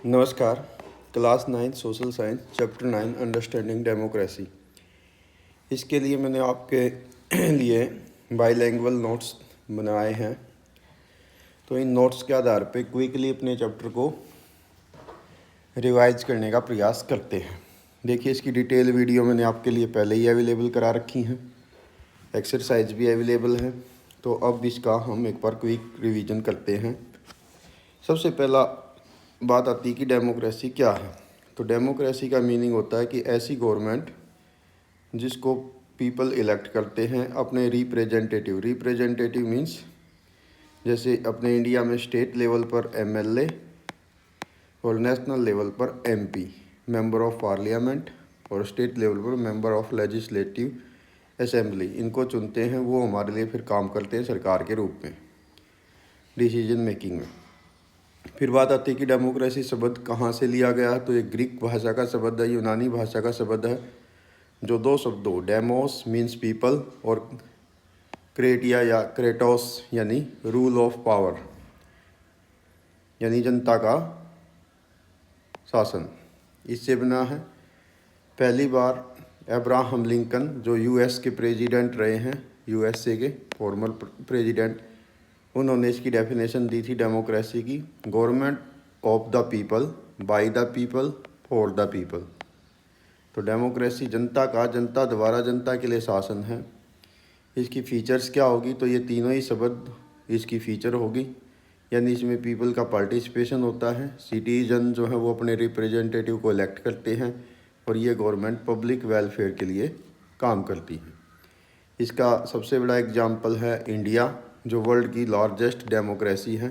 नमस्कार। Class 9 social science chapter 9 understanding democracy. इसके लिए मैंने आपके लिए बाईलैंग्वेज नोट्स बनाए हैं। तो इन नोट्स के आधार पे क्विकली अपने चैप्टर को रिवाइज करने का प्रयास करते हैं। देखिए, इसकी डिटेल वीडियो मैंने आपके लिए पहले ही अवेलेबल करा रखी हैं, एक्सरसाइज भी अवेलेबल है। तो अब इसका हम एक बार क्विक रिवीजन करते हैं। सबसे पहला बात आती है कि डेमोक्रेसी क्या है। तो डेमोक्रेसी का मीनिंग होता है कि ऐसी गवर्नमेंट जिसको पीपल इलेक्ट करते हैं अपने रिप्रेजेंटेटिव मीन्स जैसे अपने इंडिया में स्टेट लेवल पर एमएलए और नेशनल लेवल पर एमपी मेंबर ऑफ पार्लियामेंट और स्टेट लेवल पर मेंबर ऑफ लेजिस्लेटिव असेंबली, इनको चुनते हैं। वो हमारे लिए फिर काम करते हैं सरकार के रूप में डिसीजन मेकिंग में। फिर बात आती है कि डेमोक्रेसी शब्द कहाँ से लिया गया। तो ये ग्रीक भाषा का शब्द है, यूनानी भाषा का शब्द है, जो दो शब्दों डेमोस मीन्स पीपल और क्रेटिया या क्रेटोस यानी रूल ऑफ पावर यानी जनता का शासन, इससे बना है। पहली बार अब्राहम लिंकन जो यूएस के प्रेसिडेंट रहे हैं, यूएसए के फॉर्मर प्रेसिडेंट, उन्होंने इसकी डेफिनेशन दी थी डेमोक्रेसी की, government of the people by the people for the people. तो डेमोक्रेसी जनता का, जनता द्वारा जनता के लिए शासन है। इसकी फीचर्स क्या होगी, तो ये तीनों ही शब्द इसकी फीचर होगी, यानी इसमें पीपल का पार्टिसिपेशन होता है, सिटीजन जो है वो अपने रिप्रेजेंटेटिव को इलेक्ट करते हैं और ये गवर्नमेंट पब्लिक वेलफेयर के लिए काम करती है। इसका सबसे बड़ा एग्जाम्पल है इंडिया, जो वर्ल्ड की लार्जेस्ट डेमोक्रेसी है।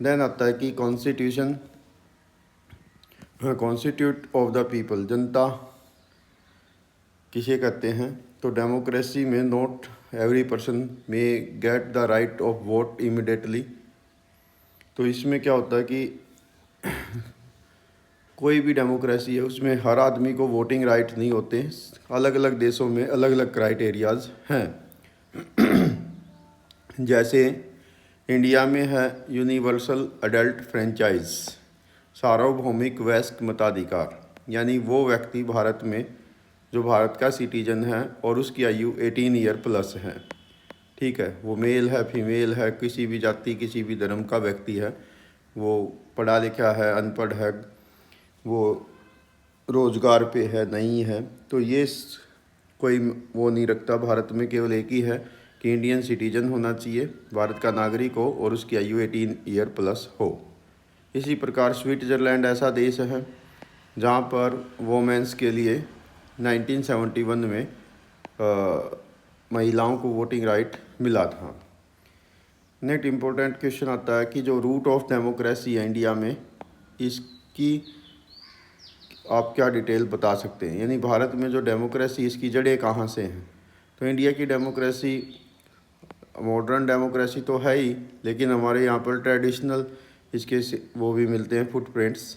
देन आता है कि कॉन्स्टिट्यूट ऑफ द पीपल, जनता किसे कहते हैं। तो डेमोक्रेसी में नॉट एवरी पर्सन में get the right of vote immediately. तो इसमें क्या होता है कि कोई भी डेमोक्रेसी है उसमें हर आदमी को वोटिंग राइट नहीं होते। अलग अलग देशों में अलग अलग क्राइटेरियाज हैं। जैसे इंडिया में है यूनिवर्सल अडल्ट फ्रेंचाइज, सार्वभौमिक वयस्क मताधिकार, यानी वो व्यक्ति भारत में जो भारत का सिटीजन है और उसकी आयु 18 ईयर प्लस है। ठीक है, वो मेल है, फीमेल है, किसी भी जाति किसी भी धर्म का व्यक्ति है, वो पढ़ा लिखा है, अनपढ़ है, वो रोज़गार पे है, नहीं है, तो ये कोई वो नहीं रखता। भारत में केवल एक ही है कि इंडियन सिटीजन होना चाहिए, भारत का नागरिक हो और उसकी आयु 18 ईयर प्लस हो। इसी प्रकार स्विट्ज़रलैंड ऐसा देश है जहाँ पर वोमेंस के लिए 1971 में महिलाओं को वोटिंग राइट मिला था। नेक्स्ट इम्पोर्टेंट क्वेश्चन आता है कि जो रूट ऑफ डेमोक्रेसी है इंडिया में, इसकी आप क्या डिटेल बता सकते हैं, यानी भारत में जो डेमोक्रेसी इसकी जड़ें कहाँ से हैं। तो इंडिया की डेमोक्रेसी मॉडर्न डेमोक्रेसी तो है ही, लेकिन हमारे यहाँ पर ट्रेडिशनल इसके वो भी मिलते हैं फुटप्रिंट्स।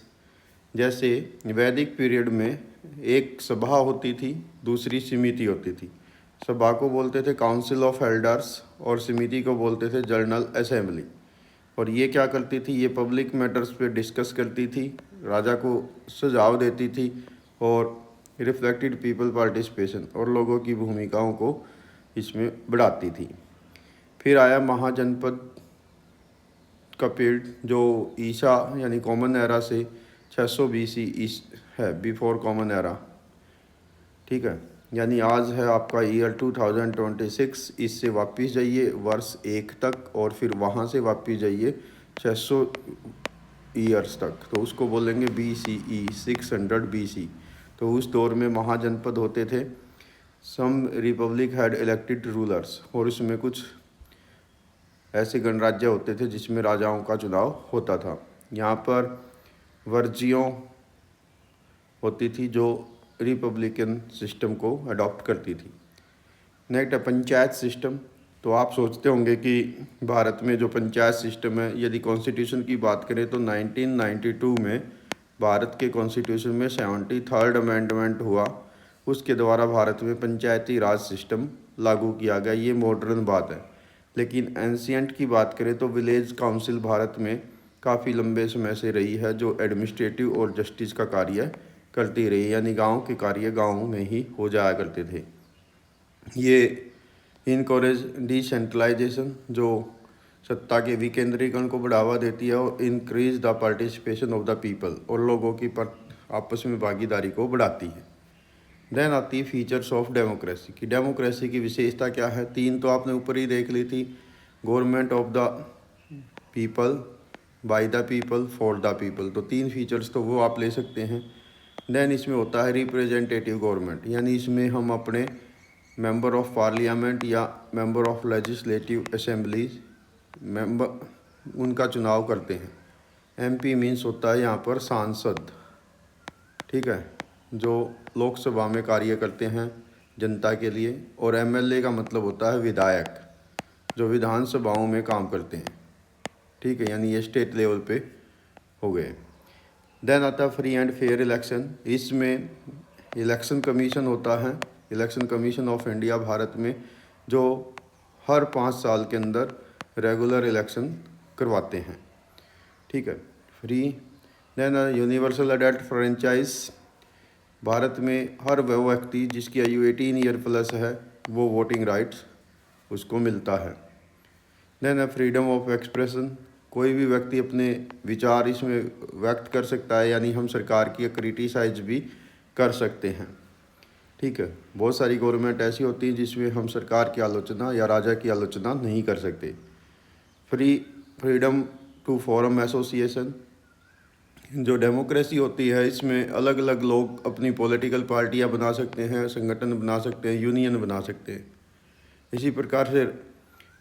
जैसे वैदिक पीरियड में एक सभा होती थी, दूसरी समिति होती थी। सभा को बोलते थे काउंसिल ऑफ एल्डर्स और समिति को बोलते थे जनरल असेंबली। और ये क्या करती थी, ये पब्लिक मैटर्स पे डिस्कस करती थी, राजा को सुझाव देती थी और रिफ्लेक्टेड पीपल पार्टिसिपेशन और लोगों की भूमिकाओं को इसमें बढ़ाती थी। फिर आया महाजनपद का पीरियड, जो ईसा यानी कॉमन एरा से 600 BC है, बिफोर कॉमन एरा। ठीक है, यानी आज है आपका ईयर 2026। इससे वापस जाइए वर्ष 1 तक और फिर वहाँ से वापस जाइए 600 ईयर्स तक, तो उसको बोलेंगे BCE 600 BC। तो उस दौर में महाजनपद होते थे। सम रिपब्लिक हैड इलेक्टेड रूलर्स, और इसमें कुछ ऐसे गणराज्य होते थे जिसमें राजाओं का चुनाव होता था। यहाँ पर वर्जियों होती थी जो रिपब्लिकन सिस्टम को अडॉप्ट करती थी। नेक्स्ट है पंचायत सिस्टम। तो आप सोचते होंगे कि भारत में जो पंचायत सिस्टम है, यदि कॉन्स्टिट्यूशन की बात करें तो 1992 में भारत के कॉन्स्टिट्यूशन में 73rd अमेंडमेंट हुआ, उसके द्वारा भारत में पंचायती राज सिस्टम लागू किया गया। ये मॉडर्न बात है। लेकिन एंशियंट की बात करें तो विलेज काउंसिल भारत में काफ़ी लंबे समय से रही है, जो एडमिनिस्ट्रेटिव और जस्टिस का कार्य करती रही, यानी गांव के कार्य गांव में ही हो जाया करते थे। ये इनकरेज डिसेंट्रलाइजेशन, जो सत्ता के विकेंद्रीकरण को बढ़ावा देती है, और increase the participation of the people, और लोगों की आपस में भागीदारी को बढ़ाती है। देन आती है फीचर्स ऑफ डेमोक्रेसी की। डेमोक्रेसी की विशेषता क्या है? 3 तो आपने ऊपर ही देख ली थी। Government of the people, by the people, for the people, तो 3 फीचर्स तो वो आप ले सकते हैं। देन इसमें होता है रिप्रेजेंटेटिव गवर्नमेंट, यानी इसमें हम अपने मेंबर ऑफ पार्लियामेंट या member of legislative assemblies member उनका चुनाव करते हैं। एमपी मीन्स होता है यहाँ पर सांसद, ठीक है, जो लोकसभा में कार्य करते हैं जनता के लिए। और एमएलए का मतलब होता है विधायक, जो विधानसभाओं में काम करते हैं, ठीक है, यानी ये स्टेट लेवल पे हो गए। देन आता है फ्री एंड फेयर इलेक्शन। इसमें इलेक्शन कमीशन होता है, election commission of India Bharat में, जो हर 5 साल के अंदर रेगुलर इलेक्शन करवाते हैं, ठीक है, free. Then universal adult franchise, Bharat में हर वह व्यक्ति जिसकी आयु 18 ईयर प्लस है वो वोटिंग राइट्स उसको मिलता है। देन फ्रीडम ऑफ एक्सप्रेशन, कोई भी व्यक्ति अपने विचार इसमें व्यक्त कर सकता है, यानी हम सरकार की क्रिटिसाइज भी कर सकते हैं, ठीक है। बहुत सारी गवर्नमेंट ऐसी होती है जिसमें हम सरकार की आलोचना या राजा की आलोचना नहीं कर सकते। फ्रीडम टू फॉर्म एसोसिएशन, जो डेमोक्रेसी होती है इसमें अलग अलग लोग अपनी पॉलिटिकल पार्टियां बना सकते हैं, संगठन बना सकते हैं, यूनियन बना सकते हैं। इसी प्रकार से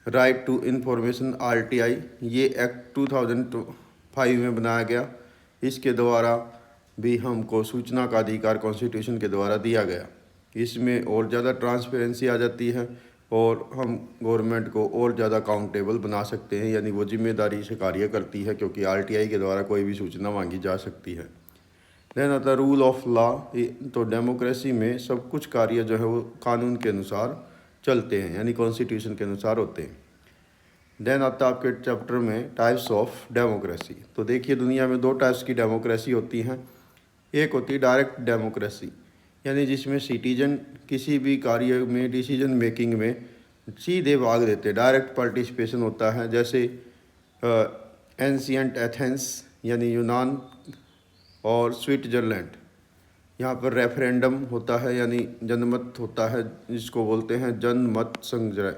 राइट टू इंफॉर्मेशन आरटीआई, ये एक्ट 2005 में बनाया गया। इसके द्वारा भी हमको सूचना का अधिकार कॉन्स्टिट्यूशन के द्वारा दिया गया। इसमें और ज़्यादा ट्रांसपेरेंसी आ जाती है और हम गवर्नमेंट को और ज़्यादा अकाउंटेबल बना सकते हैं, यानी वो जिम्मेदारी से कार्य करती है, क्योंकि आरटीआई के द्वारा कोई भी सूचना मांगी जा सकती है। देन आता रूल ऑफ लॉ, तो डेमोक्रेसी में सब कुछ कार्य जो है वो कानून के अनुसार चलते हैं, यानी कॉन्स्टिट्यूशन के अनुसार होते हैं। देन आता है आपके चैप्टर में टाइप्स ऑफ डेमोक्रेसी। तो देखिए दुनिया में 2 टाइप्स की डेमोक्रेसी होती हैं। एक होती है डायरेक्ट डेमोक्रेसी, यानी जिसमें सिटीजन किसी भी कार्य में डिसीजन मेकिंग में सीधे भाग लेते हैं, डायरेक्ट पार्टिसिपेशन होता है। जैसे एंशियंट एथेंस यानी यूनान और स्विट्जरलैंड, यहाँ पर रेफरेंडम होता है, यानी जनमत होता है, जिसको बोलते हैं जनमत संग्रह।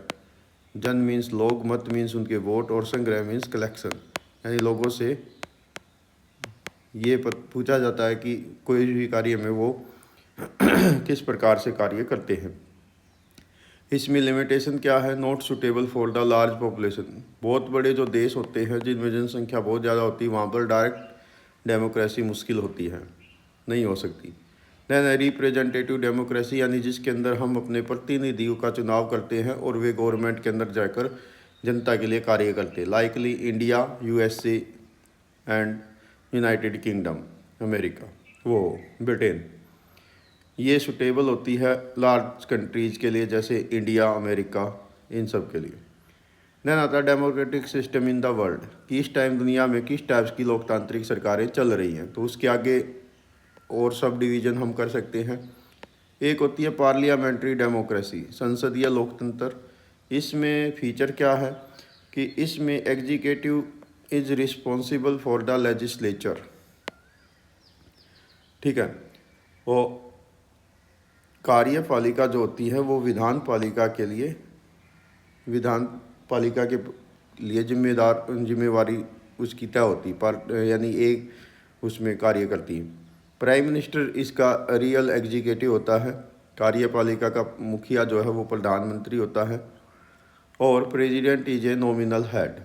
जन मीन्स लोग, मत मीन्स उनके वोट, और संग्रह मीन्स कलेक्शन, यानी लोगों से ये पूछा जाता है कि कोई भी कार्य में वो किस प्रकार से कार्य करते हैं। इसमें लिमिटेशन क्या है? Not suitable for the large population, बहुत बड़े जो देश होते हैं जिनमें जनसंख्या बहुत ज़्यादा होती है वहाँ पर डायरेक्ट डेमोक्रेसी मुश्किल होती है, नहीं हो सकती। देन रिप्रेजेंटेटिव डेमोक्रेसी, यानी जिसके अंदर हम अपने प्रतिनिधियों का चुनाव करते हैं और वे गवर्नमेंट के अंदर जाकर जनता के लिए कार्य करते हैं। Likely India, USA and United kingdom, America, वो ब्रिटेन, ये सुटेबल होती है लार्ज कंट्रीज़ के लिए, जैसे इंडिया, अमेरिका, इन सब के लिए। देन आता है democratic system in the world, कि इस टाइम दुनिया में किस टाइप्स की लोकतांत्रिक सरकारें चल रही हैं। तो उसके आगे और सब डिवीज़न हम कर सकते हैं। एक होती है पार्लियामेंट्री डेमोक्रेसी, संसदीय लोकतंत्र। इसमें फीचर क्या है कि इसमें executive is responsible for the legislature, ठीक है, वो कार्यपालिका जो होती है वो विधान पालिका के लिए जिम्मेवारी उसकी तय होती है, पर यानी एक उसमें कार्य करती है। प्राइम मिनिस्टर इसका रियल एग्जीक्यूटिव होता है, कार्यपालिका का मुखिया जो है वो प्रधानमंत्री होता है, और president is a nominal head.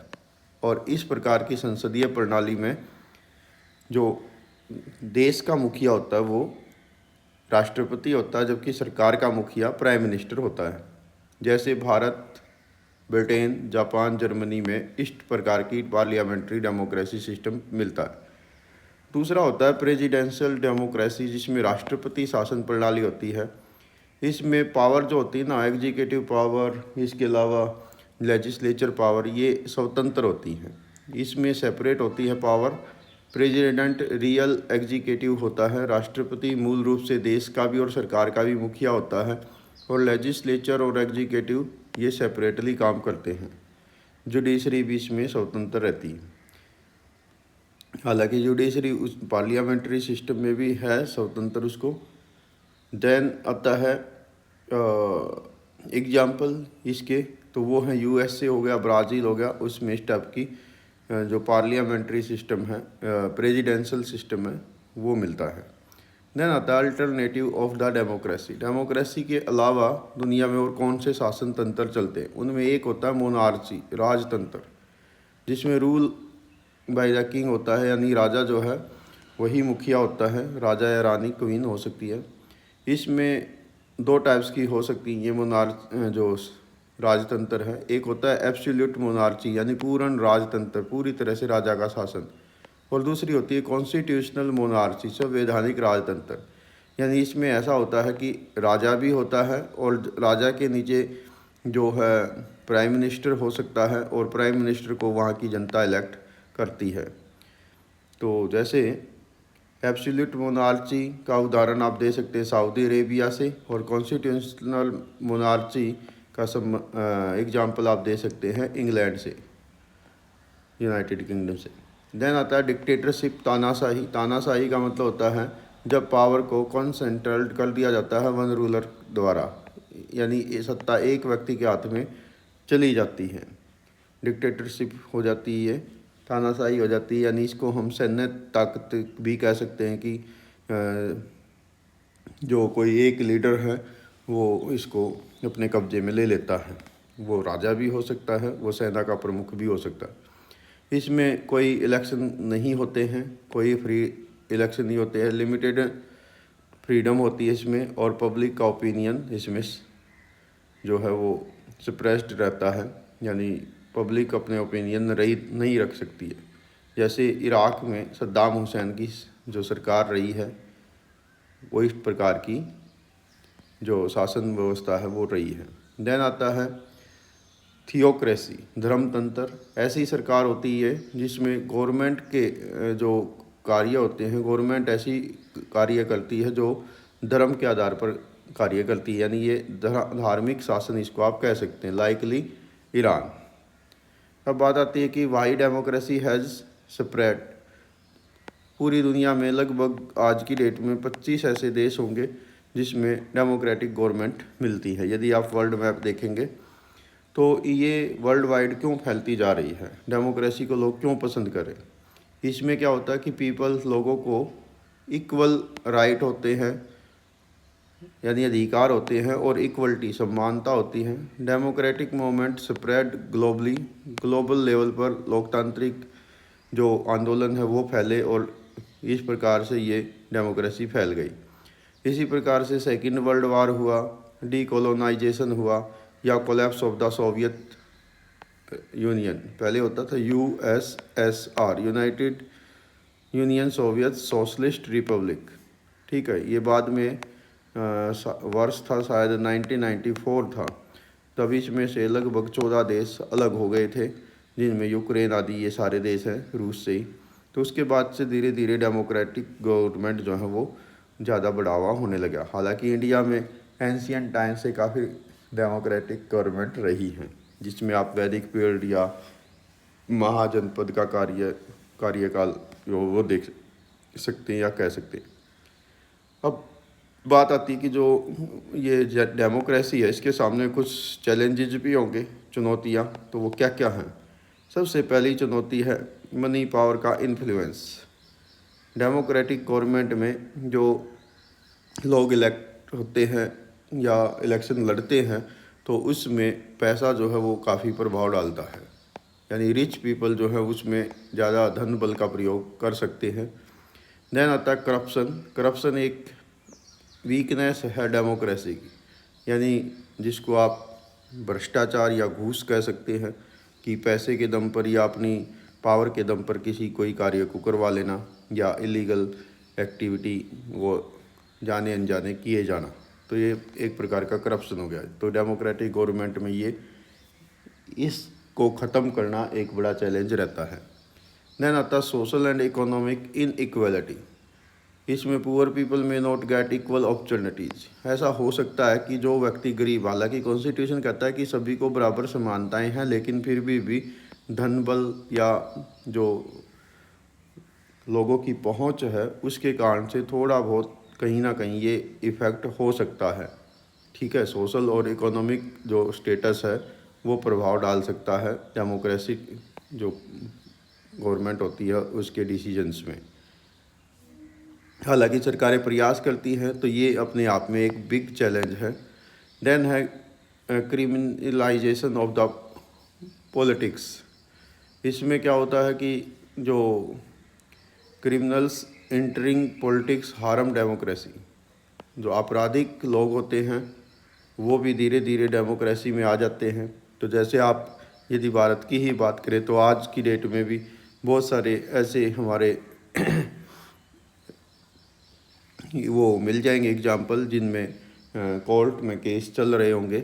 और इस प्रकार की संसदीय प्रणाली में जो देश का मुखिया होता है वो राष्ट्रपति होता है, जबकि सरकार का मुखिया प्राइम मिनिस्टर होता है। जैसे भारत, ब्रिटेन, जापान, जर्मनी में इस प्रकार की पार्लियामेंट्री डेमोक्रेसी सिस्टम मिलता है। दूसरा होता है प्रेसिडेंशियल डेमोक्रेसी, जिसमें राष्ट्रपति शासन प्रणाली होती है। इसमें पावर जो होती है ना, एग्जीक्यूटिव पावर, इसके अलावा लेजिस्लेचर पावर, ये स्वतंत्र होती हैं, इसमें सेपरेट होती है पावर। प्रेसिडेंट रियल एग्जीक्यूटिव होता है, राष्ट्रपति मूल रूप से देश का भी और सरकार का भी मुखिया होता है, और लेजिस्लेचर और एग्जीक्यूटिव ये सेपरेटली काम करते हैं। जुडिशरी भी इसमें स्वतंत्र रहती है। हालांकि जुडिशरी उस पार्लियामेंट्री सिस्टम में भी है स्वतंत्र उसको। देन आता है एग्जाम्पल इसके, तो वो है यूएसए हो गया, ब्राज़ील हो गया, उसमें इस टाइप की जो पार्लियामेंट्री सिस्टम है, प्रेसिडेंशियल सिस्टम है, वो मिलता है। देन आता है alternative of the democracy. Democracy के अलावा दुनिया में और कौन से शासन तंत्र चलते हैं, उनमें एक होता है मोनार्ची, राजतंत्र, जिसमें रूल बाय द किंग होता है, यानी राजा जो है वही मुखिया होता है, राजा या रानी, क्वीन हो सकती है। इसमें दो टाइप्स की हो सकती है ये जो राजतंत्र है। एक होता है एब्सोल्यूट मोनार्ची, यानी पूर्ण राजतंत्र, पूरी तरह से राजा का शासन, और दूसरी होती है कॉन्स्टिट्यूशनल मोनार्ची, संवैधानिक राजतंत्र, यानी इसमें ऐसा होता है कि राजा भी होता है और राजा के नीचे जो है प्राइम मिनिस्टर हो सकता है, और प्राइम मिनिस्टर को वहाँ की जनता इलेक्ट करती है। तो जैसे एब्सोल्यूट मोनार्ची का उदाहरण आप दे सकते हैं सऊदी अरेबिया से, और कॉन्स्टिट्यूशनल मोनार्ची का एग्जाम्पल आप दे सकते हैं इंग्लैंड से, यूनाइटेड किंगडम से। देन आता है डिक्टेटरशिप, तानाशाही। तानाशाही का मतलब होता है जब पावर को कॉन्सेंट्रेट कर दिया जाता है वन रूलर द्वारा, यानी ये सत्ता एक व्यक्ति के हाथ में चली जाती है, डिक्टेटरशिप हो जाती है, तानाशाही हो जाती है। यानी इसको हम सैन्य ताकत भी कह सकते हैं कि जो कोई एक लीडर है वो इसको अपने कब्जे में ले लेता है। वो राजा भी हो सकता है, वो सेना का प्रमुख भी हो सकता है। इसमें कोई इलेक्शन नहीं होते हैं, कोई फ्री इलेक्शन नहीं होते हैं, लिमिटेड फ्रीडम होती है इसमें, और पब्लिक का ओपिनियन इसमें जो है वो सप्रेस्ड रहता है, यानी पब्लिक अपने ओपिनियन नहीं रख सकती है। जैसे इराक़ में सद्दाम हुसैन की जो सरकार रही है, वो इस प्रकार की जो शासन व्यवस्था है वो रही है। देन आता है थियोक्रेसी, धर्मतंत्र। ऐसी सरकार होती है जिसमें गवर्नमेंट के जो कार्य होते हैं, गवर्नमेंट ऐसी कार्य करती है जो धर्म के आधार पर कार्य करती है, यानी ये धार्मिक शासन इसको आप कह सकते हैं, लाइकली ईरान। अब बात आती है कि वाई डेमोक्रेसी हैज़ स्प्रेड। पूरी दुनिया में लगभग आज की डेट में 25 ऐसे देश होंगे जिसमें डेमोक्रेटिक गवर्नमेंट मिलती है। यदि आप वर्ल्ड मैप देखेंगे तो ये वर्ल्ड वाइड क्यों फैलती जा रही है, डेमोक्रेसी को लोग क्यों पसंद करें। इसमें क्या होता है कि पीपल्स, लोगों को इक्वल राइट होते हैं, यानी अधिकार होते हैं, और इक्वलिटी, समानता होती है। Democratic movement spread globally, global level पर लोकतांत्रिक जो आंदोलन है वो फैले, और इस प्रकार से ये डेमोक्रेसी फैल गई। इसी प्रकार से सेकेंड वर्ल्ड वार हुआ, डीकोलोनाइजेशन हुआ, या collapse of the Soviet union. पहले होता था USSR, United union Soviet socialist Republic, ठीक है। ये बाद में वर्ष था शायद 1994 था, तब इसमें से लगभग 14 देश अलग हो गए थे, जिनमें यूक्रेन आदि ये सारे देश हैं रूस से ही। तो उसके बाद से धीरे धीरे डेमोक्रेटिक गवर्नमेंट जो है वो ज़्यादा बढ़ावा होने लगा। हालांकि इंडिया में एंशियंट टाइम से काफ़ी डेमोक्रेटिक गवर्नमेंट रही है, जिसमें आप वैदिक पीरियड या महाजनपद का कार्यकाल जो वो देख सकते हैं या कह सकते हैं। अब बात आती है कि जो ये डेमोक्रेसी है इसके सामने कुछ चैलेंजेस भी होंगे, चुनौतियाँ, तो वो क्या क्या हैं। सबसे पहली चुनौती है मनी पावर का इन्फ्लुएंस। डेमोक्रेटिक गवर्नमेंट में जो लोग इलेक्ट होते हैं या इलेक्शन लड़ते हैं तो उसमें पैसा जो है वो काफ़ी प्रभाव डालता है, यानी रिच पीपल जो है उसमें ज़्यादा धन बल का प्रयोग कर सकते हैं। देन आता है करप्शन। करप्शन एक वीकनेस है डेमोक्रेसी की, यानी जिसको आप भ्रष्टाचार या घूस कह सकते हैं, कि पैसे के दम पर या अपनी पावर के दम पर किसी कोई कार्य को करवा लेना, या इलीगल एक्टिविटी वो जाने अनजाने किए जाना, तो ये एक प्रकार का करप्शन हो गया। तो डेमोक्रेटिक गवर्नमेंट में ये इसको ख़त्म करना एक बड़ा चैलेंज रहता है। देन आता है social and economic in equality. इसमें पुअर पीपल में नॉट गेट इक्वल अपॉर्चुनिटीज़। ऐसा हो सकता है कि जो व्यक्ति गरीब, हालांकि कॉन्स्टिट्यूशन कहता है कि सभी को बराबर समानताएं हैं, लेकिन फिर भी धन बल या जो लोगों की पहुंच है उसके कारण से थोड़ा बहुत कहीं ना कहीं ये इफ़ेक्ट हो सकता है। ठीक है, सोशल और इकोनॉमिक जो स्टेटस है वो प्रभाव डाल सकता है डेमोक्रेसी जो गवर्नमेंट होती है उसके डिसीजंस में। हालांकि सरकारें प्रयास करती हैं, तो ये अपने आप में एक बिग चैलेंज है। देन है क्रिमिनलाइजेशन ऑफ द पॉलिटिक्स। इसमें क्या होता है कि जो criminals entering politics harm democracy. जो आपराधिक लोग होते हैं वो भी धीरे धीरे डेमोक्रेसी में आ जाते हैं। तो जैसे आप यदि भारत की ही बात करें तो आज की डेट में भी बहुत सारे ऐसे हमारे वो मिल जाएंगे एग्जाम्पल जिनमें कोर्ट में केस चल रहे होंगे।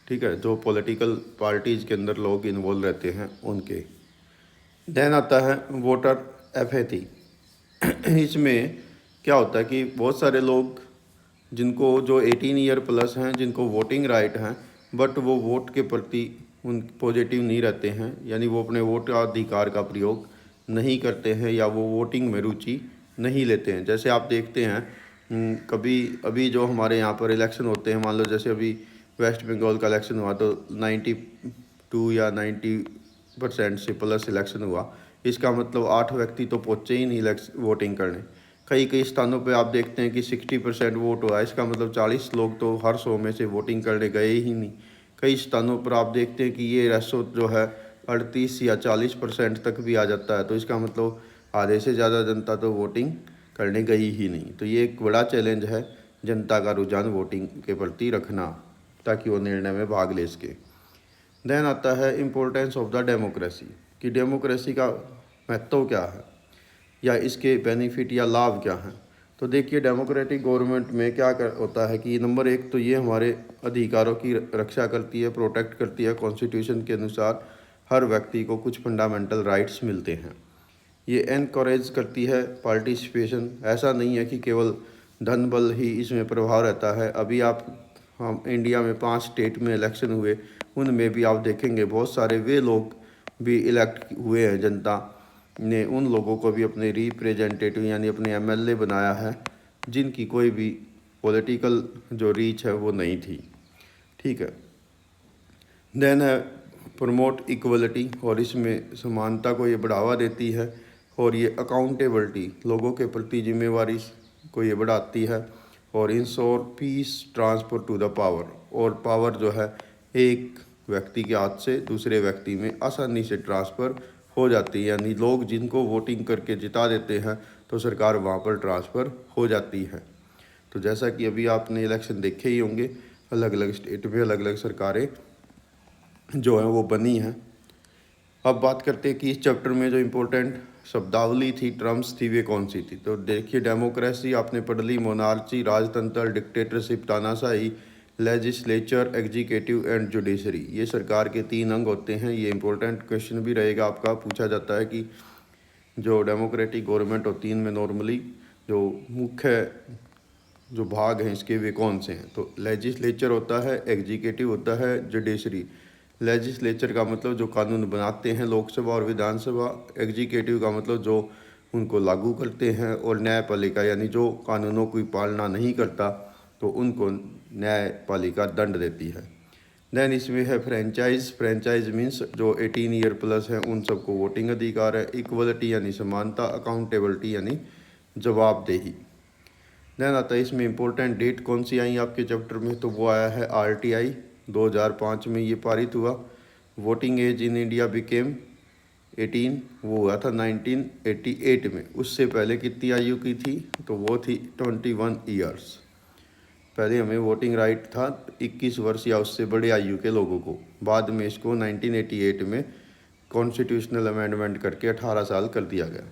ठीक है, जो पॉलिटिकल पार्टीज़ के अंदर लोग इन्वॉल्व रहते हैं उनके। देन आता है वोटर एपैथी। इसमें क्या होता है कि बहुत सारे लोग जिनको जो 18 ईयर प्लस हैं, जिनको वोटिंग राइट हैं, बट वो वोट के प्रति उन पॉजिटिव नहीं रहते हैं, यानी वो अपने वोट का अधिकार का प्रयोग नहीं करते हैं या वो वोटिंग में रुचि नहीं लेते हैं। जैसे आप देखते हैं कभी अभी जो हमारे यहाँ पर इलेक्शन होते हैं, मान लो जैसे अभी वेस्ट बंगाल का इलेक्शन हुआ तो 92 या 90% से प्लस इलेक्शन हुआ। इसका मतलब 8 व्यक्ति तो पहुँचे ही नहीं वोटिंग करने। कई कई स्थानों पे आप देखते हैं कि 60% वोट हुआ, इसका मतलब 40 लोग तो हर 100 में से वोटिंग करने गए ही नहीं। कई स्थानों पर आप देखते हैं कि ये रेशो जो है 38 या 40% तक भी आ जाता है, तो इसका मतलब आधे से ज़्यादा जनता तो वोटिंग करने गई ही नहीं। तो ये एक बड़ा चैलेंज है जनता का रुझान वोटिंग के प्रति रखना, ताकि वो निर्णय में भाग ले सके। देन आता है इम्पोर्टेंस ऑफ द डेमोक्रेसी, कि डेमोक्रेसी का महत्व क्या है या इसके बेनिफिट या लाभ क्या हैं। तो देखिए डेमोक्रेटिक गवर्नमेंट में क्या होता है कि नंबर 1 तो ये हमारे अधिकारों की रक्षा करती है, प्रोटेक्ट करती है। कॉन्स्टिट्यूशन के अनुसार हर व्यक्ति को कुछ फंडामेंटल राइट्स मिलते हैं। ये एनकरेज करती है पार्टिसिपेशन। ऐसा नहीं है कि केवल धन बल ही इसमें प्रभाव रहता है। अभी आप हम इंडिया में 5 स्टेट में इलेक्शन हुए, उनमें भी आप देखेंगे बहुत सारे वे लोग भी इलेक्ट हुए हैं, जनता ने उन लोगों को भी अपने रिप्रेजेंटेटिव यानी अपने एमएलए बनाया है, जिनकी कोई भी पॉलिटिकल जो रीच है वो नहीं थी। ठीक है, देन है प्रमोट इक्वलिटी, और इसमें समानता को ये बढ़ावा देती है। और ये अकाउंटेबिलिटी, लोगों के प्रति जिम्मेवारी को ये बढ़ाती है। और ensure peace transfer to the power, और पावर जो है एक व्यक्ति के हाथ से दूसरे व्यक्ति में आसानी से ट्रांसफ़र हो जाती है, यानी लोग जिनको वोटिंग करके जिता देते हैं तो सरकार वहाँ पर ट्रांसफ़र हो जाती है। तो जैसा कि अभी आपने इलेक्शन देखे ही होंगे, अलग अलग स्टेट में अलग अलग सरकारें जो हैं वो बनी हैं। अब बात करते हैं कि इस चैप्टर में जो इम्पोर्टेंट शब्दावली थी, टर्म्स थी, वे कौन सी थी। तो देखिए डेमोक्रेसी आपने पढ़ ली, मोनार्ची राजतंत्र, डिक्टेटरशिप तानाशाही, लेजिस्लेचर, एग्जीक्यूटिव एंड जुडिशरी। ये सरकार के 3 अंग होते हैं। ये इंपॉर्टेंट क्वेश्चन भी रहेगा आपका, पूछा जाता है कि जो डेमोक्रेटिक गवर्नमेंट होती है इनमें नॉर्मली जो मुख्य जो भाग हैं इसके वे कौन से हैं। तो लेजिस्लेचर होता है, एग्जीक्यूटिव होता है, जुडिशरी। लेजिस्लेचर का मतलब जो कानून बनाते हैं लोकसभा और विधानसभा, एग्जीक्यूटिव का मतलब जो उनको लागू करते हैं, और न्यायपालिका यानी जो कानूनों की पालना नहीं करता तो उनको न्यायपालिका दंड देती है। देन इसमें है फ्रेंचाइज। फ्रेंचाइज मीन्स जो 18 ईयर प्लस हैं उन सबको वोटिंग अधिकार है। इक्वलिटी यानी समानता, अकाउंटेबिलिटी यानी जवाबदेही। देन आता है इसमें इंपॉर्टेंट डेट कौन सी आई आपके चैप्टर में, तो वो आया है RTI 2005 में ये पारित हुआ। Voting age in India became 18, वो हुआ था 1988 में। उससे पहले कितनी आयु की थी, तो वो थी 21 ईयर्स। पहले हमें वोटिंग राइट था 21 वर्ष या उससे बड़े आयु के लोगों को। बाद में इसको 1988 में कॉन्स्टिट्यूशनल अमेंडमेंट करके 18 साल कर दिया गया।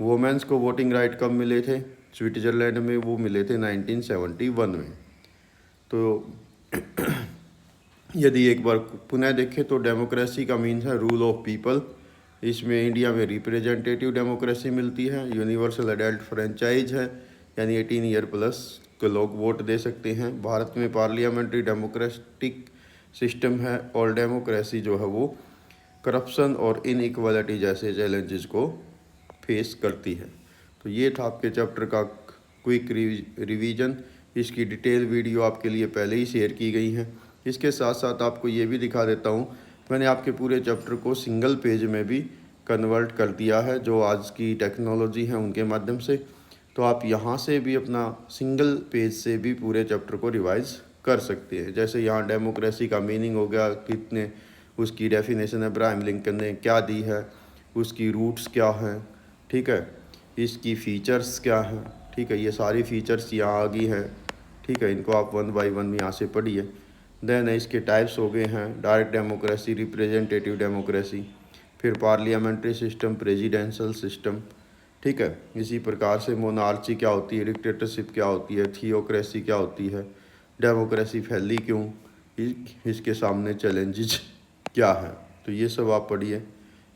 वोमेंस को वोटिंग राइट कब मिले थे, स्विट्ज़रलैंड में वो मिले थे 1971 में। तो यदि एक बार पुनः देखें तो डेमोक्रेसी का मीन्स है रूल ऑफ पीपल, इसमें इंडिया में रिप्रेजेंटेटिव डेमोक्रेसी मिलती है, यूनिवर्सल एडल्ट फ्रेंचाइज है, यानी 18 ईयर प्लस के लोग वोट दे सकते हैं। भारत में पार्लियामेंट्री डेमोक्रेटिक सिस्टम है और डेमोक्रेसी जो है वो करप्शन और इनइक्वालिटी जैसे चैलेंजेस को फेस करती है। तो ये था आपके चैप्टर का क्विक रिवीजन। इसकी डिटेल वीडियो आपके लिए पहले ही शेयर की गई है। इसके साथ साथ आपको ये भी दिखा देता हूँ, मैंने आपके पूरे चैप्टर को सिंगल पेज में भी कन्वर्ट कर दिया है, जो आज की टेक्नोलॉजी है उनके माध्यम से। तो आप यहाँ से भी अपना सिंगल पेज से भी पूरे चैप्टर को रिवाइज कर सकते हैं। जैसे यहाँ डेमोक्रेसी का मीनिंग हो गया, कितने उसकी डेफिनेशन अब्राहम लिंकन ने क्या दी है, उसकी रूट्स क्या हैं, ठीक है, इसकी फ़ीचर्स क्या हैं, ठीक है, ये सारी फ़ीचर्स यहाँ आ गई हैं, ठीक है। इनको आप 1 बाय 1 यहाँ से पढ़िए। देन इसके टाइप्स हो गए हैं, डायरेक्ट डेमोक्रेसी, रिप्रेजेंटेटिव डेमोक्रेसी, फिर पार्लियामेंट्री सिस्टम, प्रेसिडेंशियल सिस्टम, ठीक है। इसी प्रकार से मोनार्ची क्या होती है, डिक्टेटरशिप क्या होती है, थियोक्रेसी क्या होती है, डेमोक्रेसी फैली क्यों, इसके सामने चैलेंजेस क्या है, तो ये सब आप पढ़िए।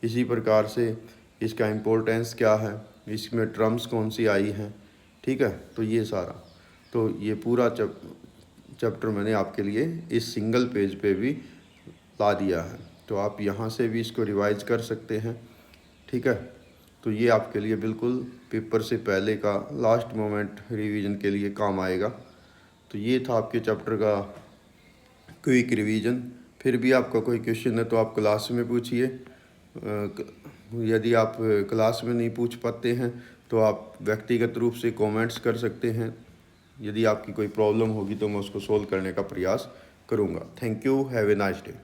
इसी प्रकार से इसका इम्पोर्टेंस क्या है, इसमें टर्म्स कौन सी आई हैं, ठीक है। तो ये सारा, तो ये पूरा चैप्टर मैंने आपके लिए इस सिंगल पेज पे भी ला दिया है। तो आप यहाँ से भी इसको रिवाइज कर सकते हैं, ठीक है। तो ये आपके लिए बिल्कुल पेपर से पहले का लास्ट मोमेंट रिवीजन के लिए काम आएगा। तो ये था आपके चैप्टर का क्विक रिवीजन। फिर भी आपका कोई क्वेश्चन है तो आप क्लास में पूछिए। यदि आप क्लास में नहीं पूछ पाते हैं तो आप व्यक्तिगत रूप से कमेंट्स कर सकते हैं। यदि आपकी कोई प्रॉब्लम होगी तो मैं उसको सोल्व करने का प्रयास करूँगा। Thank you, have a nice day.